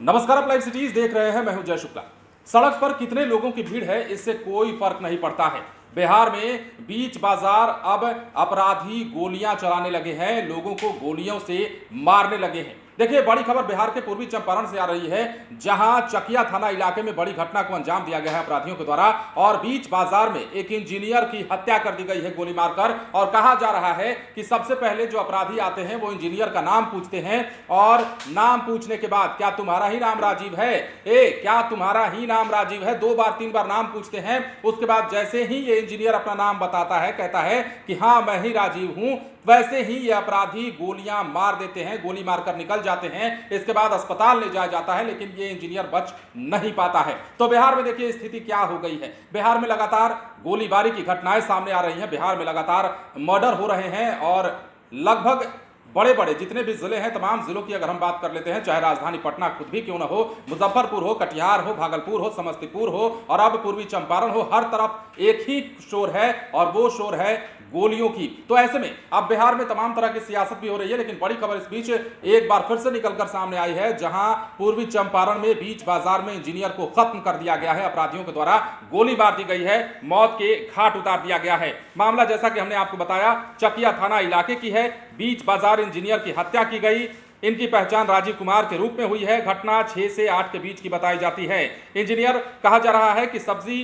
नमस्कार, आप live cities देख रहे हैं। मैं हूं जय शुक्ला। सड़क पर कितने लोगों की भीड़ है इससे कोई फर्क नहीं पड़ता है। बिहार में बीच बाजार अब अपराधी गोलियां चलाने लगे हैं, लोगों को गोलियों से मारने लगे हैं। देखिए, बड़ी खबर बिहार के पूर्वी चंपारण से आ रही है, जहां चकिया थाना इलाके में बड़ी घटना को अंजाम दिया गया है अपराधियों के द्वारा और बीच बाजार में एक इंजीनियर की हत्या कर दी गई है गोली मारकर। और कहा जा रहा है कि सबसे पहले जो अपराधी आते हैं वो इंजीनियर का नाम पूछते हैं और नाम पूछने के बाद, क्या तुम्हारा ही नाम राजीव है? क्या तुम्हारा ही नाम राजीव है? 2 बार 3 बार नाम पूछते हैं। उसके बाद जैसे ही ये इंजीनियर अपना नाम बताता है, कहता है कि हाँ मैं ही राजीव हूं, वैसे ही ये अपराधी गोलियां मार देते हैं, गोली मारकर निकल जाते हैं। इसके बाद अस्पताल ले जाया जाता है, लेकिन ये इंजीनियर बच नहीं पाता है। तो बिहार में देखिए स्थिति क्या हो गई है। बिहार में लगातार गोलीबारी की घटनाएं सामने आ रही हैं, बिहार में लगातार मर्डर हो रहे हैं और लगभग बड़े बड़े जितने भी जिले हैं, तमाम जिलों की अगर हम बात कर लेते हैं, चाहे राजधानी पटना खुद भी क्यों ना हो, मुजफ्फरपुर हो, कटिहार हो, भागलपुर हो, समस्तीपुर हो और अब पूर्वी चंपारण हो, हर तरफ एक ही शोर है और वो शोर है गोलियों की। तो ऐसे में अब बिहार में तमाम तरह की सियासत भी हो रही है, लेकिन बड़ी खबर इस बीच एक बार फिर से निकलकर सामने आई है, जहां पूर्वी चंपारण में बीच बाजार में इंजीनियर को खत्म कर दिया गया है। अपराधियों के द्वारा गोली मार दी गई है, मौत के घाट उतार दिया गया है। मामला जैसा कि हमने आपको बताया चकिया थाना इलाके की है। बीच बाजार इंजीनियर की हत्या की गई। इनकी पहचान राजीव कुमार के रूप में हुई है। घटना 6 से 8 के बीच की बताई जाती है। इंजीनियर कहा जा रहा है कि सब्जी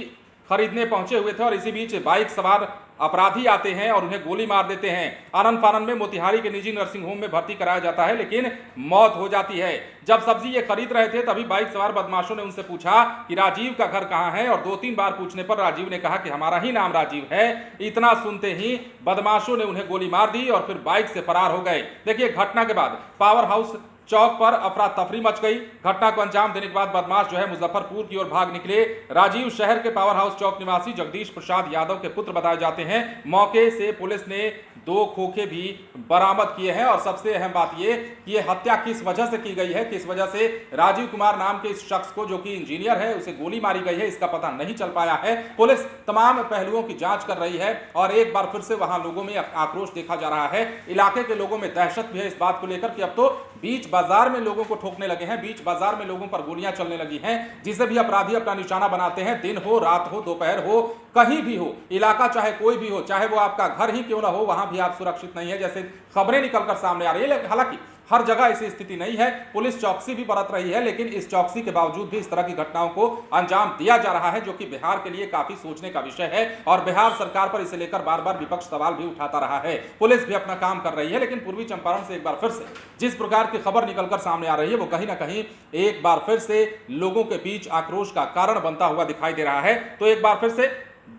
खरीदने पहुंचे हुए थे और इसी बीच बाइक सवार अपराधी आते हैं और उन्हें गोली मार देते हैं। आनंद फानन में मोतिहारी के निजी नर्सिंग होम में भर्ती कराया जाता है, लेकिन मौत हो जाती है। जब सब्जी ये खरीद रहे थे तभी बाइक सवार बदमाशों ने उनसे पूछा कि राजीव का घर कहां है और 2-3 बार पूछने पर राजीव ने कहा कि हमारा ही नाम राजीव है। इतना सुनते ही बदमाशों ने उन्हें गोली मार दी और फिर बाइक से फरार हो गए। देखिए, घटना के बाद पावर हाउस चौक पर अफरा तफरी मच गई। घटना को अंजाम देने के बाद बदमाश जो है मुजफ्फरपुर की ओर भाग निकले। राजीव शहर के पावर हाउस चौक निवासी जगदीश प्रसाद यादव के पुत्र बताए जाते हैं। मौके से पुलिस ने 2 खोखे भी बरामद किए हैं और सबसे अहम बात ये हत्या किस वजह से की गई है, किस वजह से राजीव कुमार नाम के इस शख्स को, जो कि इंजीनियर है, उसे गोली मारी गई है, इसका पता नहीं चल पाया है। पुलिस तमाम पहलुओं की जांच कर रही है और एक बार फिर से वहां लोगों में आक्रोश देखा जा रहा है। इलाके के लोगों में दहशत भी है इस बात को लेकर कि अब तो बीच बाजार में लोगों को ठोकने लगे हैं, बीच बाजार में लोगों पर गोलियां चलने लगी हैं, जिसे भी अपराधी अपना निशाना बनाते हैं। दिन हो, रात हो, दोपहर हो, कहीं भी हो, इलाका चाहे कोई भी हो, चाहे वो आपका घर ही क्यों ना हो, वहां भी आप सुरक्षित नहीं है, जैसे खबरें निकलकर सामने आ रही है। हालांकि हर जगह ऐसी स्थिति नहीं है, पुलिस चौकसी भी बरत रही है, लेकिन इस चौकसी के बावजूद भी इस तरह की घटनाओं को अंजाम दिया जा रहा है, जो कि बिहार के लिए काफी सोचने का विषय है और बिहार सरकार पर इसे लेकर बार बार विपक्ष सवाल भी उठाता रहा है। पुलिस भी अपना काम कर रही है, लेकिन पूर्वी चंपारण से एक बार फिर से जिस प्रकार की खबर निकलकर सामने आ रही है, वो कहीं ना कहीं एक बार फिर से लोगों के बीच आक्रोश का कारण बनता हुआ दिखाई दे रहा है। तो एक बार फिर से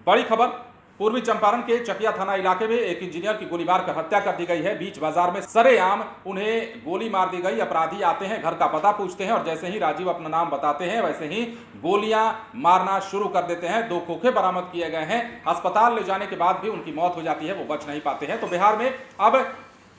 बड़ी खबर, पूर्वी चंपारण के चकिया थाना इलाके में एक इंजीनियर की गोली मारकर हत्या कर दी गई है। बीच बाजार में सरेआम उन्हें गोली मार दी गई। अपराधी आते हैं, घर का पता पूछते हैं और जैसे ही राजीव अपना नाम बताते हैं, वैसे ही गोलियां मारना शुरू कर देते हैं। 2 खोखे बरामद किए गए हैं। अस्पताल ले जाने के बाद भी उनकी मौत हो जाती है, वो बच नहीं पाते हैं। तो बिहार में अब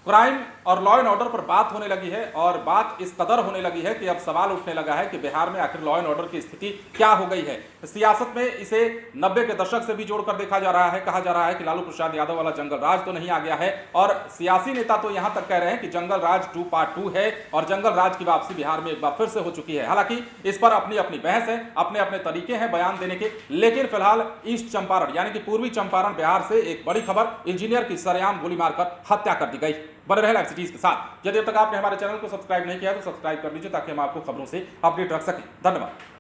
क्राइम और लॉ एंड ऑर्डर पर बात होने लगी है और बात इस कदर होने लगी है कि अब सवाल उठने लगा है कि बिहार में आखिर लॉ एंड ऑर्डर की स्थिति क्या हो गई है। सियासत में इसे 90 के दशक से भी जोड़कर देखा जा रहा है। कहा जा रहा है कि लालू प्रसाद यादव वाला जंगल राज तो नहीं आ गया है और सियासी नेता तो यहां तक कह रहे हैं कि जंगल राज 2 पार्ट 2 है और जंगल राज की वापसी बिहार में एक बार फिर से हो चुकी है। हालांकि इस पर अपनी अपनी बहस है, अपने अपने तरीके हैं बयान देने के, लेकिन फिलहाल ईस्ट चंपारण यानी कि पूर्वी चंपारण बिहार से एक बड़ी खबर, इंजीनियर की सरेआम गोली मारकर हत्या कर दी गई। बने रहे लाइव सिटीज के साथ। यदि अब तक आपने हमारे चैनल को सब्सक्राइब नहीं किया तो सब्सक्राइब कर लीजिए, ताकि हम आपको खबरों से अपडेट रख सकें। धन्यवाद।